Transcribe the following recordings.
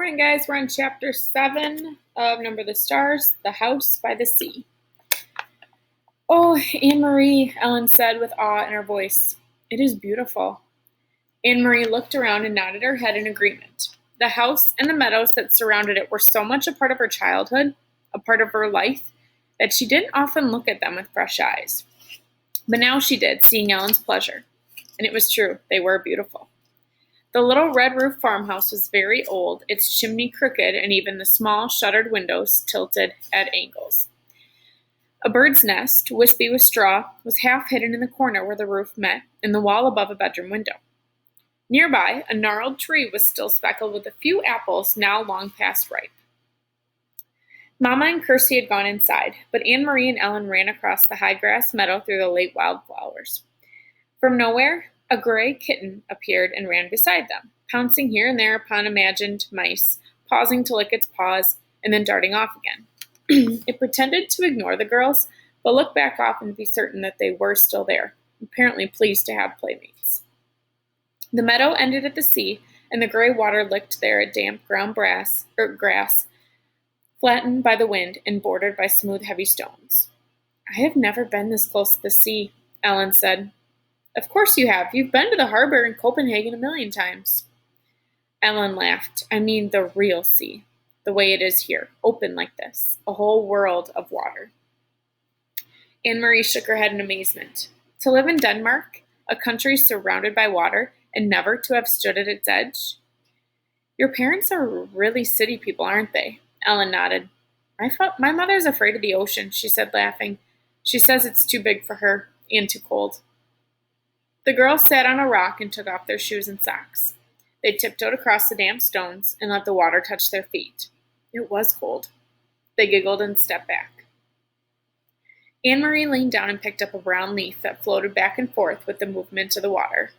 Morning, guys. We're on chapter 7 of Number the Stars, The House by the Sea. Oh, Anne-Marie, Ellen said with awe in her voice. It is beautiful. Anne-Marie looked around and nodded her head in agreement. The house and the meadows that surrounded it were so much a part of her childhood, a part of her life, that she didn't often look at them with fresh eyes. But now she did, seeing Ellen's pleasure. And it was true, they were beautiful. The little red-roofed farmhouse was very old, its chimney crooked, and even the small, shuttered windows tilted at angles. A bird's nest, wispy with straw, was half hidden in the corner where the roof met, in the wall above a bedroom window. Nearby, a gnarled tree was still speckled with a few apples now long past ripe. Mama and Kirsty had gone inside, but Anne-Marie and Ellen ran across the high grass meadow through the late wildflowers. From nowhere, a gray kitten appeared and ran beside them, pouncing here and there upon imagined mice, pausing to lick its paws, and then darting off again. It pretended to ignore the girls, but looked back often to be certain that they were still there, apparently pleased to have playmates. The meadow ended at the sea, and the gray water licked there at damp ground grass, flattened by the wind and bordered by smooth, heavy stones. I have never been this close to the sea, Ellen said. Of course you have. You've been to the harbor in Copenhagen 1,000,000 times. Ellen laughed. I mean the real sea, the way it is here, open like this, a whole world of water. Anne-Marie shook her head in amazement. To live in Denmark, a country surrounded by water, and never to have stood at its edge? Your parents are really city people, aren't they? Ellen nodded. My mother's afraid of the ocean, she said, laughing. She says it's too big for her and too cold. The girls sat on a rock and took off their shoes and socks. They tiptoed across the damp stones and let the water touch their feet. It was cold. They giggled and stepped back. Anne-Marie leaned down and picked up a brown leaf that floated back and forth with the movement of the water.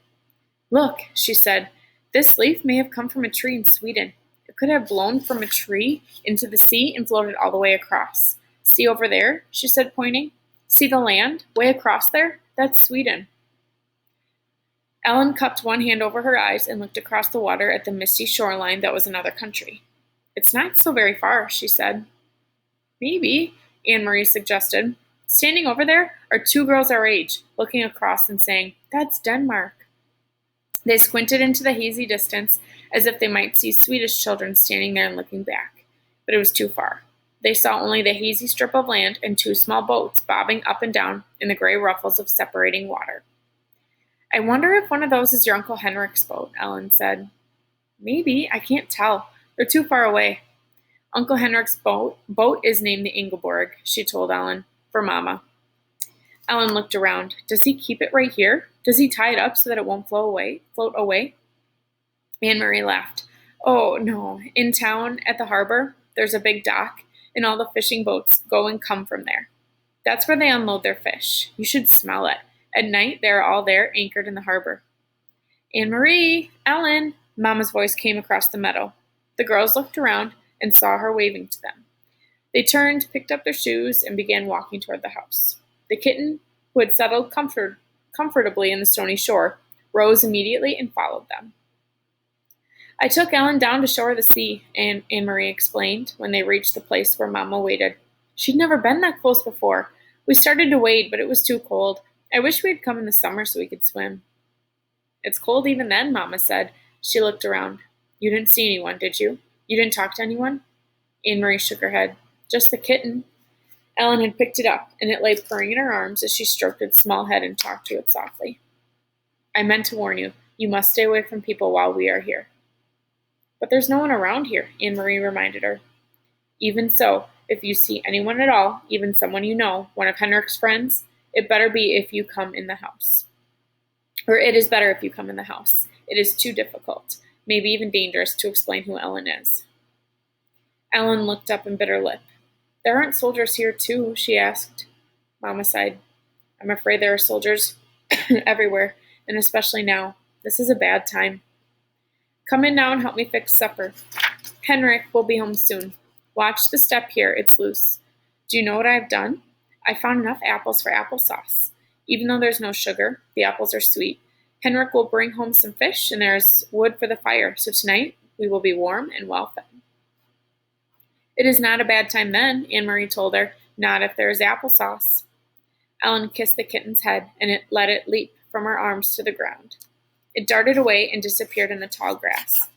Look, she said, this leaf may have come from a tree in Sweden. It could have blown from a tree into the sea and floated all the way across. See over there, she said, pointing. See the land, way across there? That's Sweden. Ellen cupped one hand over her eyes and looked across the water at the misty shoreline that was another country. It's not so very far, she said. Maybe, Anne-Marie suggested. Standing over there are two girls our age, looking across and saying, That's Denmark. They squinted into the hazy distance as if they might see Swedish children standing there and looking back, but it was too far. They saw only the hazy strip of land and two small boats bobbing up and down in the gray ruffles of separating water. I wonder if one of those is your Uncle Henrik's boat, Ellen said. Maybe, I can't tell. They're too far away. Uncle Henrik's boat is named the Ingeborg, she told Ellen, for Mama. Ellen looked around. Does he keep it right here? Does he tie it up so that it won't float away? Anne-Marie laughed. Oh, no. In town, at the harbor, there's a big dock, and all the fishing boats go and come from there. That's where they unload their fish. You should smell it. At night, they are all there, anchored in the harbor. Anne-Marie, Ellen, Mama's voice came across the meadow. The girls looked around and saw her waving to them. They turned, picked up their shoes, and began walking toward the house. The kitten, who had settled comfortably in the stony shore, rose immediately and followed them. I took Ellen down to show her the sea, Anne-Marie explained, when they reached the place where Mama waited. She'd never been that close before. We started to wade, but it was too cold. I wish we had come in the summer so we could swim. It's cold even then, Mama said. She looked around. You didn't see anyone, did you? You didn't talk to anyone? Anne-Marie shook her head. Just the kitten. Ellen had picked it up, and it lay purring in her arms as she stroked its small head and talked to it softly. I meant to warn you. You must stay away from people while we are here. But there's no one around here, Anne-Marie reminded her. Even so, if you see anyone at all, even someone you know, one of Henrik's friends, it better be if you come in the house. Or it is better if you come in the house. It is too difficult, maybe even dangerous, to explain who Ellen is. Ellen looked up and bit her lip. There aren't soldiers here, too, she asked. Mama sighed. I'm afraid there are soldiers everywhere, and especially now. This is a bad time. Come in now and help me fix supper. Henrik will be home soon. Watch the step here, it's loose. Do you know what I have done? I found enough apples for applesauce. Even though there's no sugar, the apples are sweet. Henrik will bring home some fish, and there's wood for the fire, so tonight we will be warm and well fed. It is not a bad time then, Anne Marie told her. Not if there is applesauce. Ellen kissed the kitten's head and let it leap from her arms to the ground. It darted away and disappeared in the tall grass.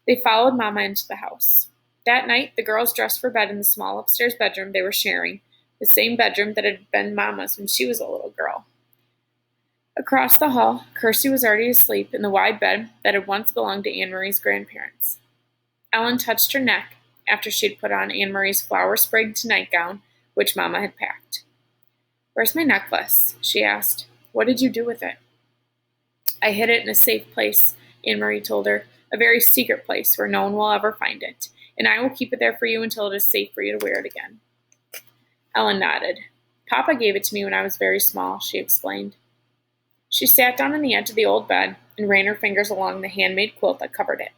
They followed Mama into the house. That night, the girls dressed for bed in the small upstairs bedroom they were sharing, the same bedroom that had been Mama's when she was a little girl. Across the hall, Kirsty was already asleep in the wide bed that had once belonged to Anne Marie's grandparents. Ellen touched her neck after she had put on Anne Marie's flower-sprigged nightgown, which Mama had packed. "Where's my necklace?" she asked. "What did you do with it?" "I hid it in a safe place," Anne Marie told her, "a very secret place where no one will ever find it, and I will keep it there for you until it is safe for you to wear it again." Ellen nodded. "Papa gave it to me when I was very small," she explained. She sat down on the edge of the old bed and ran her fingers along the handmade quilt that covered it.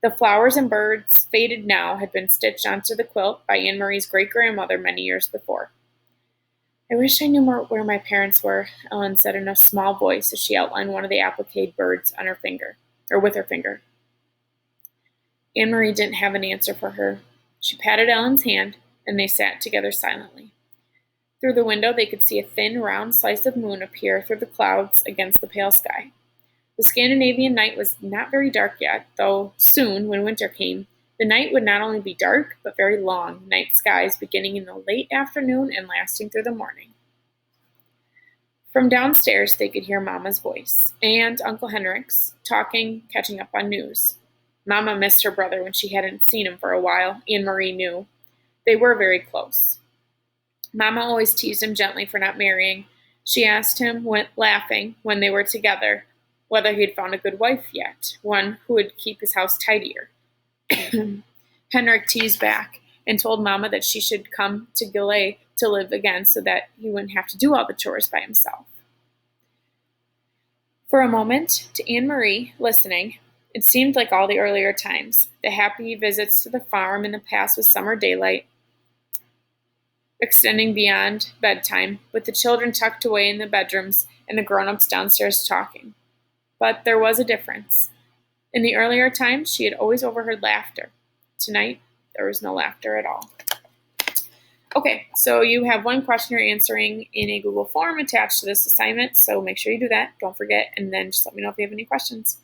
The flowers and birds, faded now, had been stitched onto the quilt by Anne Marie's great-grandmother many years before. "I wish I knew more where my parents were," Ellen said in a small voice as she outlined one of the appliqued birds on her finger, or with her finger. Anne Marie didn't have an answer for her. She patted Ellen's hand, and they sat together silently. Through the window they could see a thin, round slice of moon appear through the clouds against the pale sky. The Scandinavian night was not very dark yet, though soon, when winter came, the night would not only be dark, but very long, night skies beginning in the late afternoon and lasting through the morning. From downstairs they could hear Mama's voice, and Uncle Henrik's, talking, catching up on news. Mama missed her brother when she hadn't seen him for a while, Anne Marie knew. They were very close. Mama always teased him gently for not marrying. She asked him, laughing, when they were together, whether he had found a good wife yet, one who would keep his house tidier. Henrik teased back and told Mama that she should come to Gilley to live again so that he wouldn't have to do all the chores by himself. For a moment, to Anne Marie, listening, it seemed like all the earlier times, the happy visits to the farm in the past with summer daylight, extending beyond bedtime, with the children tucked away in the bedrooms and the grown-ups downstairs talking. But there was a difference. In the earlier times, she had always overheard laughter. Tonight, there was no laughter at all. Okay, so you have one question you're answering in a Google form attached to this assignment, so make sure you do that. Don't forget, and then just let me know if you have any questions.